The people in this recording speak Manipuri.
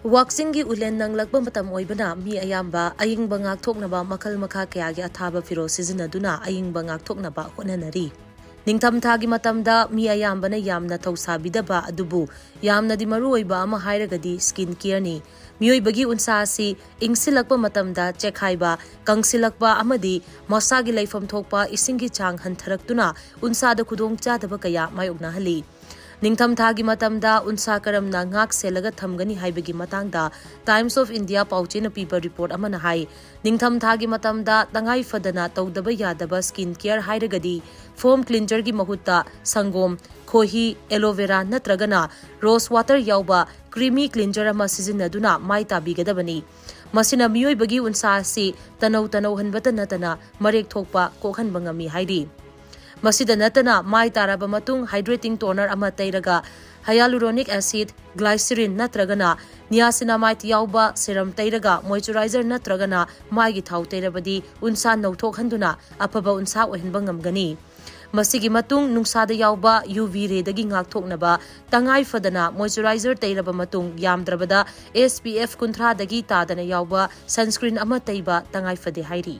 Waksingi ulen nang lakba matam oibana mi ayamba ayingba ngakthoknaba makal makha kayagi athaba firo sizinaduna ayingba ngakthoknaba honanari. Ningthamthagi matamda mi ayambana yamna thawsabidaba adubu yamnadi maru oiba ama hairagadi skin care ni. Miyoibagi unsa asi ingsilakpa matamda chekhaiba kangsilakpa amadi masagi laifam thokpa isingi chang hantharakduna unsada khudong chadaba kaya mayoknahali. Ningthamthagi matamda unsa karamna ngak selaga thamgani haibagi matangda Times of India pauchena piba report amana hai. Ningthamthagi matamda tangai fadana tawdaba yadaba skin care hairagadi foam cleanser gi mahutta sangom khohi aloe vera natragana rose water yauba creamy cleanser ama sizinaduna mai tabigadabani. Masina miyoibagi unsa si tanaw hanbata natana marek thokpa kokhanba ngami haidi. Masida natana mai taraba matung hydrating toner ama tairaga hyaluronic acid glycerin natragana niacinamide yauba serum tairaga moisturizer natragana mai gi thau tairabadi unsa nauthok handuna afaba unsa ohenba ngamgani. Masigi matung nungsada yauba UV ray dagi ngakthoknaba tangai fadana moisturizer tairaba matung yamdrabada SPF 30 dagi tadana yauba sunscreen ama taiba tangai fade hairi.